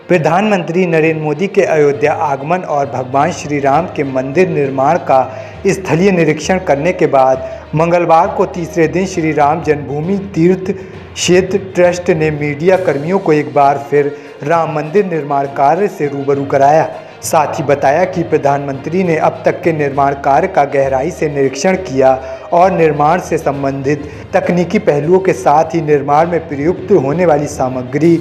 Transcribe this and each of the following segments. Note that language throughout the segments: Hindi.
प्रधानमंत्री नरेंद्र मोदी के अयोध्या आगमन और भगवान श्री राम के मंदिर निर्माण का स्थलीय निरीक्षण करने के बाद मंगलवार को तीसरे दिन श्री राम जन्मभूमि तीर्थ क्षेत्र ट्रस्ट ने मीडिया कर्मियों को एक बार फिर राम मंदिर निर्माण कार्य से रूबरू कराया। साथ ही बताया कि प्रधानमंत्री ने अब तक के निर्माण कार्य का गहराई से निरीक्षण किया और निर्माण से संबंधित तकनीकी पहलुओं के साथ ही निर्माण में प्रयुक्त होने वाली सामग्री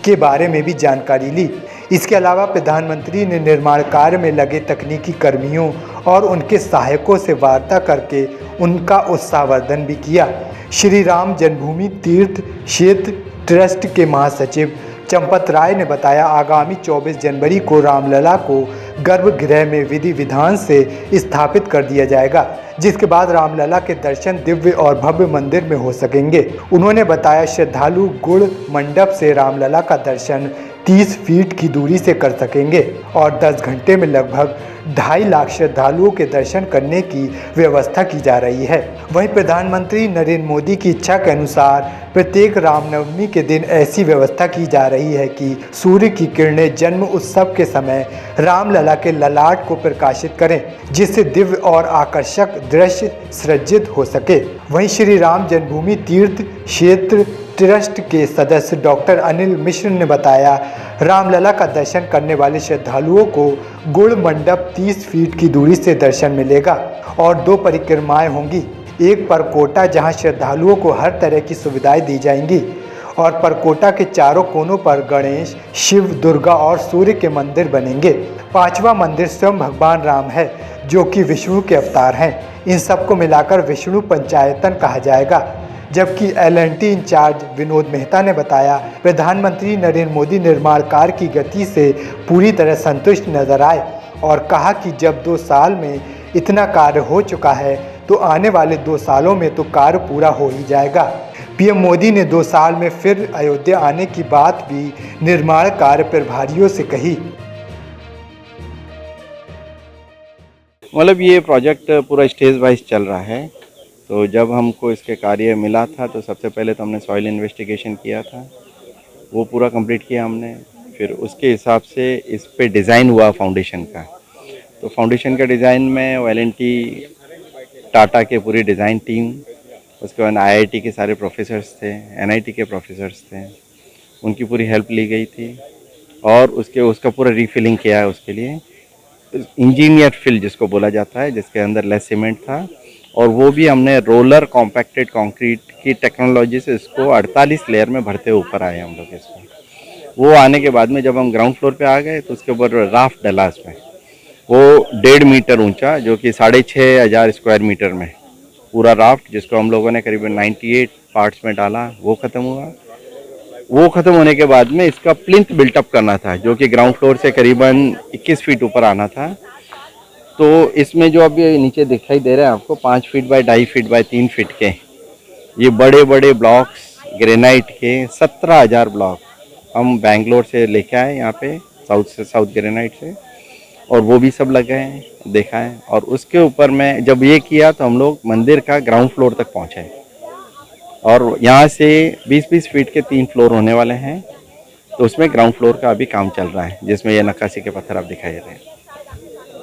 के बारे में भी जानकारी ली। इसके अलावा प्रधानमंत्री ने निर्माण कार्य में लगे तकनीकी कर्मियों और उनके सहायकों से वार्ता करके उनका उत्साहवर्धन भी किया। श्री राम जन्मभूमि तीर्थ क्षेत्र ट्रस्ट के महासचिव चंपत राय ने बताया, आगामी 24 जनवरी को रामलला को गर्भगृह में विधि विधान से स्थापित कर दिया जाएगा, जिसके बाद रामलला के दर्शन दिव्य और भव्य मंदिर में हो सकेंगे। उन्होंने बताया, श्रद्धालु गुड़ मंडप से रामलला का दर्शन 30 फीट की दूरी से कर सकेंगे और 10 घंटे में लगभग 2.5 लाख श्रद्धालुओं के दर्शन करने की व्यवस्था की जा रही है। वहीं प्रधानमंत्री नरेंद्र मोदी की इच्छा के अनुसार प्रत्येक रामनवमी के दिन ऐसी व्यवस्था की जा रही है कि सूर्य की किरणें जन्म उत्सव के समय रामलला के ललाट को प्रकाशित करें, जिससे दिव्य और आकर्षक दृश्य सृजित हो सके। वहीं श्री राम जन्मभूमि तीर्थ क्षेत्र ट्रस्ट के सदस्य डॉक्टर अनिल मिश्र ने बताया, रामलला का दर्शन करने वाले श्रद्धालुओं को गुड़ मंडप 30 फीट की दूरी से दर्शन मिलेगा और 2 परिक्रमाएं होंगी। एक परकोटा जहां श्रद्धालुओं को हर तरह की सुविधाएं दी जाएंगी और परकोटा के चारों कोनों पर गणेश, शिव, दुर्गा और सूर्य के मंदिर बनेंगे। 5वां मंदिर स्वयं भगवान राम है, जो कि विष्णु के अवतार हैं। इन सबको मिलाकर विष्णु पंचायतन कहा जाएगा। जबकि L&T इंचार्ज विनोद मेहता ने बताया, प्रधानमंत्री नरेंद्र मोदी निर्माण कार्य की गति से पूरी तरह संतुष्ट नजर आए और कहा कि जब 2 साल में इतना कार्य हो चुका है तो आने वाले 2 सालों में तो कार्य पूरा हो ही जाएगा। पीएम मोदी ने 2 साल में फिर अयोध्या आने की बात भी निर्माण कार्य प्रभारियों से कही। मतलब ये प्रोजेक्ट पूरा स्टेज वाइज चल रहा है। तो जब हमको इसके कार्य मिला था तो सबसे पहले तो हमने सॉइल इन्वेस्टिगेशन किया था, वो पूरा कंप्लीट किया हमने। फिर उसके हिसाब से इस पे डिज़ाइन हुआ फाउंडेशन का। तो फाउंडेशन का डिज़ाइन में L&T टाटा के पूरी डिज़ाइन टीम, उसके बाद IIT के सारे प्रोफेसर्स थे, NIT के प्रोफेसर्स थे, उनकी पूरी हेल्प ली गई थी और उसका पूरा रीफिलिंग किया है। उसके लिए इंजीनियर फिल जिसको बोला जाता है, जिसके अंदर लेस सीमेंट था और वो भी हमने रोलर कॉम्पैक्टेड कंक्रीट की टेक्नोलॉजी से इसको 48 लेयर में भरते ऊपर आए हम लोग इसको। वो आने के बाद में जब हम ग्राउंड फ्लोर पे आ गए तो उसके ऊपर राफ्ट डला इसमें, वो 1.5 मीटर ऊंचा, जो कि 6,500 स्क्वायर मीटर में पूरा राफ्ट, जिसको हम लोगों ने करीबन 98 पार्ट्स में डाला, वो ख़त्म हुआ। वो ख़त्म होने के बाद में इसका प्लिंथ बिल्टअप करना था, जो कि ग्राउंड फ्लोर से करीबन 21 फीट ऊपर आना था। तो इसमें जो अभी नीचे दिखाई दे रहे हैं आपको 5 feet by 2.5 feet by 3 feet के ये बड़े बड़े ब्लॉक्स ग्रेनाइट के 17,000 ब्लॉक हम बेंगलोर से लेके आए यहाँ पे, साउथ ग्रेनाइट से, और वो भी सब लगे हैं, देखा है। और उसके ऊपर में जब ये किया तो हम लोग मंदिर का ग्राउंड फ्लोर तक पहुँचे और यहाँ से 20-20 फीट के 3 फ्लोर होने वाले हैं। तो उसमें ग्राउंड फ्लोर का अभी काम चल रहा है, जिसमें ये नक्काशी के पत्थर आप दिखाई दे रहे हैं।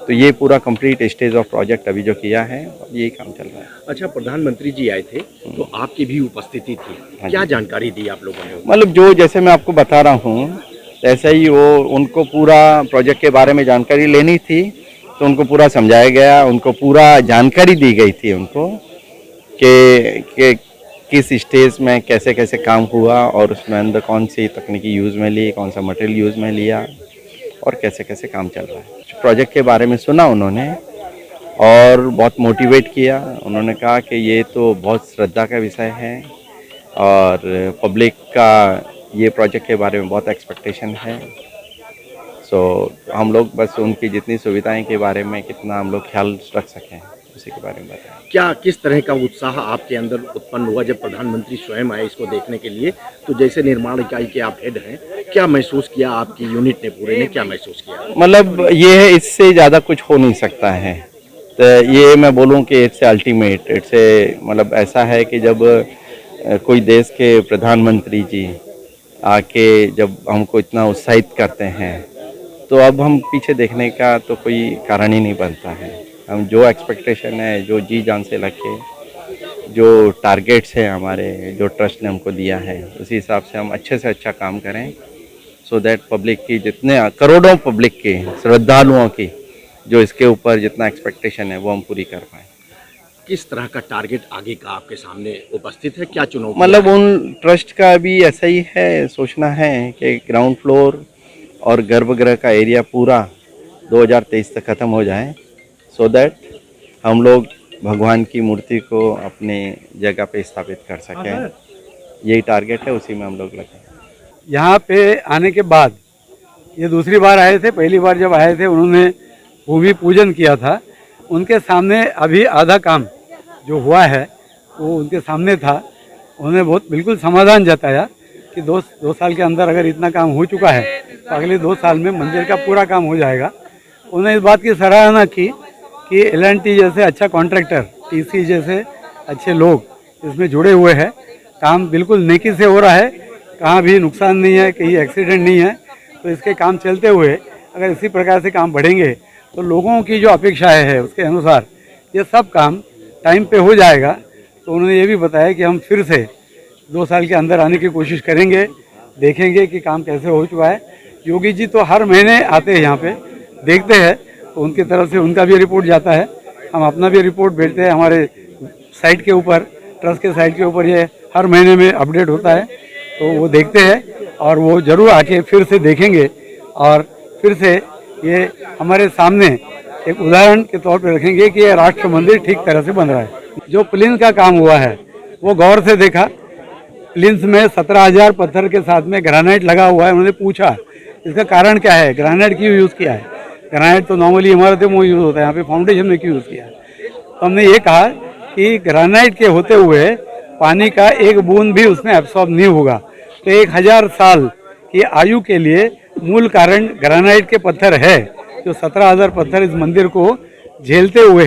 तो ये पूरा कंप्लीट स्टेज ऑफ प्रोजेक्ट अभी जो किया है, यही काम चल रहा है। अच्छा, प्रधानमंत्री जी आए थे तो आपकी भी उपस्थिति थी, क्या जानकारी दी आप लोगों ने? मतलब जो जैसे मैं आपको बता रहा हूँ ऐसे ही वो उनको पूरा प्रोजेक्ट के बारे में जानकारी लेनी थी, तो उनको पूरा समझाया गया, उनको पूरा जानकारी दी गई थी उनको कि किस स्टेज में कैसे कैसे काम हुआ और उसमें अंदर कौन सी तकनीकी यूज़ में ली, कौन सा मटेरियल यूज़ में लिया और कैसे कैसे काम चल रहा है। प्रोजेक्ट के बारे में सुना उन्होंने और बहुत मोटिवेट किया। उन्होंने कहा कि ये तो बहुत श्रद्धा का विषय है और पब्लिक का ये प्रोजेक्ट के बारे में बहुत एक्सपेक्टेशन है। सो हम लोग बस उनकी जितनी सुविधाएं के बारे में कितना हम लोग ख्याल रख सकें उसी के बारे में बताएं। क्या किस तरह का उत्साह आपके अंदर उत्पन्न हुआ जब प्रधानमंत्री स्वयं आए इसको देखने के लिए? तो जैसे निर्माण इकाई के आप हेड हैं, क्या महसूस किया आपकी यूनिट ने, पूरे ने क्या महसूस किया? मतलब ये है, इससे ज़्यादा कुछ हो नहीं सकता है। तो ये मैं बोलूँ कि इट्स अल्टीमेट, इट्स मतलब ऐसा है कि जब कोई देश के प्रधानमंत्री जी आके जब हमको इतना उत्साहित करते हैं, तो अब हम पीछे देखने का तो कोई कारण ही नहीं बनता है। हम जो एक्सपेक्टेशन है, जो जी जान से लगे, जो टारगेट्स हैं हमारे, जो ट्रस्ट ने हमको दिया है, उसी हिसाब से हम अच्छे से अच्छा काम करें, सो दैट पब्लिक की जितने करोड़ों पब्लिक की श्रद्धालुओं की जो इसके ऊपर जितना एक्सपेक्टेशन है वो हम पूरी कर पाएँ। किस तरह का टारगेट आगे का आपके सामने उपस्थित है, क्या चुनौती मतलब उन ट्रस्ट का भी ऐसा ही है, सोचना है कि ग्राउंड फ्लोर और गर्भगृह का एरिया पूरा 2023 तक ख़त्म हो जाए, सो दैट हम लोग भगवान की मूर्ति को अपनी जगह पे स्थापित कर सकें। यही टारगेट है, उसी में हम लोग लगे। यहाँ पे आने के बाद ये दूसरी बार आए थे। पहली बार जब आए थे उन्होंने भूमि पूजन किया था। उनके सामने अभी आधा काम जो हुआ है वो उनके सामने था। उन्होंने बहुत बिल्कुल समाधान जताया कि दो साल के अंदर अगर इतना काम हो चुका है तो अगले 2 साल में मंदिर का पूरा काम हो जाएगा। उन्होंने इस बात की सराहना की कि L&T जैसे अच्छा कॉन्ट्रैक्टर, TC जैसे अच्छे लोग इसमें जुड़े हुए हैं। काम बिल्कुल नेकी से हो रहा है, कहाँ भी नुकसान नहीं है, कहीं एक्सीडेंट नहीं है। तो इसके काम चलते हुए अगर इसी प्रकार से काम बढ़ेंगे तो लोगों की जो अपेक्षाएं है उसके अनुसार ये सब काम टाइम पे हो जाएगा। तो उन्होंने ये भी बताया कि हम फिर से 2 साल के अंदर आने की कोशिश करेंगे, देखेंगे कि काम कैसे हो चुका है। योगी जी तो हर महीने आते हैं यहाँ पे, देखते हैं, तो उनकी तरफ से उनका भी रिपोर्ट जाता है, हम अपना भी रिपोर्ट भेजते हैं। हमारे साइट के ऊपर, ट्रस्ट के साइट के ऊपर ये हर महीने में अपडेट होता है, तो वो देखते हैं और वो ज़रूर आके फिर से देखेंगे और फिर से ये हमारे सामने एक उदाहरण के तौर पर रखेंगे कि ये राष्ट्र मंदिर ठीक तरह से बन रहा है। जो प्लिंथ का काम हुआ है वो गौर से देखा। प्लिंथ में 17,000 पत्थर के साथ में ग्रेनाइट लगा हुआ है। उन्होंने पूछा इसका कारण क्या है, ग्रेनाइट क्यों यूज़ किया है। ग्रेनाइट तो नॉर्मली इमारतों में यूज़ होता है, यहाँ पे फाउंडेशन में क्यों यूज़ किया है। तो हमने ये कहा कि ग्रेनाइट के होते हुए पानी का एक बूंद भी उसमें एब्सॉर्ब नहीं होगा। तो 1000 साल की आयु के लिए मूल कारण ग्रेनाइट के पत्थर है। जो 17,000 पत्थर इस मंदिर को झेलते हुए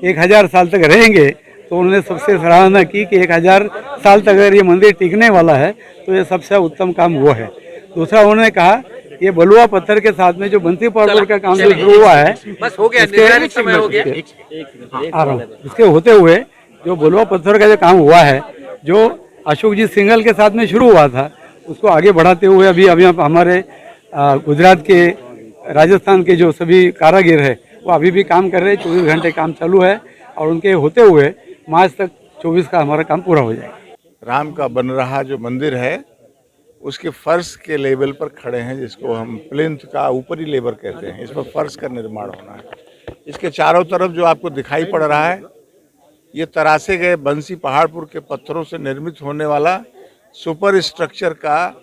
1000 साल तक रहेंगे। तो उन्होंने सबसे सराहना की कि 1000 साल तक अगर ये मंदिर टिकने वाला है तो ये सबसे उत्तम काम वो है। दूसरा उन्होंने कहा ये बलुआ पत्थर के साथ में जो बंसी पाउडर का काम जो शुरू हुआ है, इसके होते हुए जो बलुआ पत्थर का जो काम हुआ है, जो अशोक जी सिंघल के साथ में शुरू हुआ था, उसको आगे बढ़ाते हुए अभी हमारे गुजरात के, राजस्थान के जो सभी कारागिर है वो अभी भी काम कर रहे हैं। 24 घंटे काम चालू है और उनके होते हुए मार्च तक 24 का हमारा काम पूरा हो जाएगा। राम का बन रहा जो मंदिर है उसके फर्श के लेवल पर खड़े हैं, जिसको हम प्लिंथ का ऊपरी लेवल कहते हैं। इस पर फर्श का निर्माण होना है। इसके चारों तरफ जो आपको दिखाई पड़ रहा है ये तरासे गए बंसी पहाड़पुर के पत्थरों से निर्मित होने वाला सुपर स्ट्रक्चर का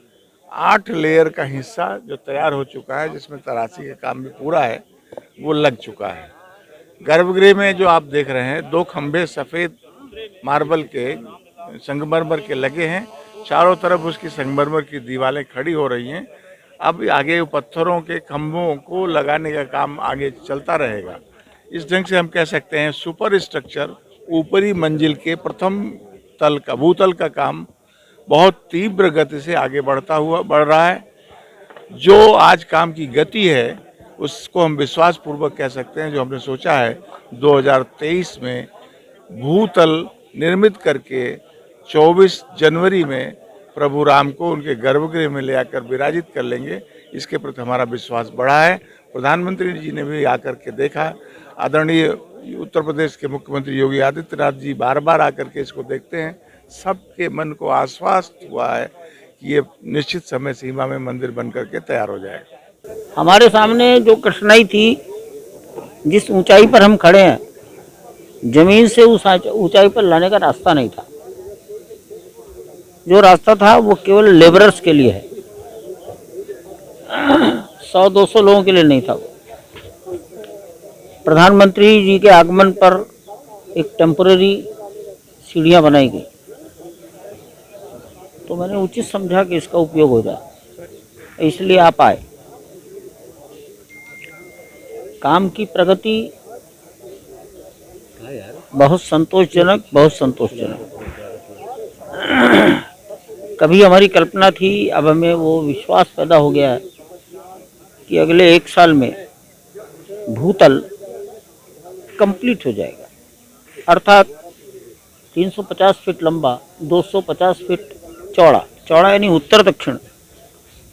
8 लेयर का हिस्सा जो तैयार हो चुका है, जिसमें तराशी का काम भी पूरा है, वो लग चुका है। गर्भगृह में जो आप देख रहे हैं 2 खंभे सफ़ेद मार्बल के संगमरमर के लगे हैं। चारों तरफ उसकी संगमरमर की दीवारें खड़ी हो रही हैं। अब आगे पत्थरों के खंभों को लगाने का काम आगे चलता रहेगा। इस ढंग से हम कह सकते हैं सुपर स्ट्रक्चर ऊपरी मंजिल के प्रथम तल का, भूतल का काम बहुत तीव्र गति से आगे बढ़ रहा है। जो आज काम की गति है उसको हम विश्वास पूर्वक कह सकते हैं। जो हमने सोचा है 2023 में भूतल निर्मित करके 24 जनवरी में प्रभु राम को उनके गर्भगृह में ले आकर विराजित कर लेंगे, इसके प्रति हमारा विश्वास बढ़ा है। प्रधानमंत्री जी ने भी आकर के देखा। आदरणीय उत्तर प्रदेश के मुख्यमंत्री योगी आदित्यनाथ जी बार बार आकर के इसको देखते हैं। सबके मन को आश्वस्त हुआ है कि ये निश्चित समय सीमा में मंदिर बन करके तैयार हो जाएगा। हमारे सामने जो कठिनाई थी, जिस ऊंचाई पर हम खड़े हैं, जमीन से उस ऊंचाई पर लाने का रास्ता नहीं था। जो रास्ता था वो केवल लेबरर्स के लिए है, 100-200 लोगों के लिए नहीं था। प्रधानमंत्री जी के आगमन पर एक टेम्पररी सीढ़ियां बनाई गई, तो मैंने उचित समझा कि इसका उपयोग हो जाए, इसलिए आप आए। काम की प्रगति बहुत संतोषजनक। कभी हमारी कल्पना थी, अब हमें वो विश्वास पैदा हो गया है कि अगले 1 साल में भूतल कंप्लीट हो जाएगा, अर्थात 350 फीट लंबा, 250 फीट चौड़ा, चौड़ा यानी उत्तर दक्षिण,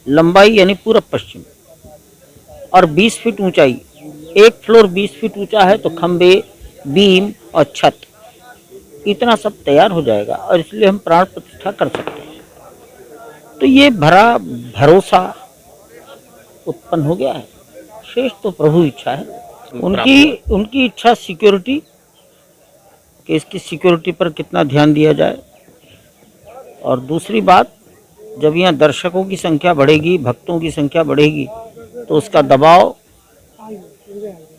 लंबाई यानी पूरब पश्चिम, और 20 फीट ऊंचाई। एक फ्लोर 20 फीट ऊंचा है तो खंबे, बीम और छत, इतना सब तैयार हो जाएगा और इसलिए हम प्राण प्रतिष्ठा कर सकते हैं। तो ये भरोसा उत्पन्न हो गया है। शेष तो प्रभु इच्छा है। उनकी इच्छा सिक्योरिटी, कि इसकी सिक्योरिटी पर कितना ध्यान दिया जाए, और दूसरी बात, जब यहाँ दर्शकों की संख्या बढ़ेगी, भक्तों की संख्या बढ़ेगी, तो उसका दबाव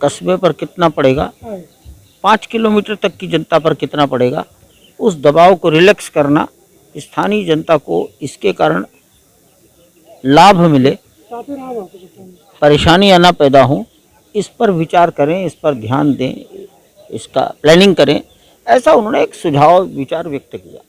कस्बे पर कितना पड़ेगा, 5 किलोमीटर तक की जनता पर कितना पड़ेगा, उस दबाव को रिलैक्स करना, स्थानीय जनता को इसके कारण लाभ मिले, परेशानियां ना पैदा हों, इस पर विचार करें, इस पर ध्यान दें, इसका प्लानिंग करें, ऐसा उन्होंने एक सुझाव विचार व्यक्त किया।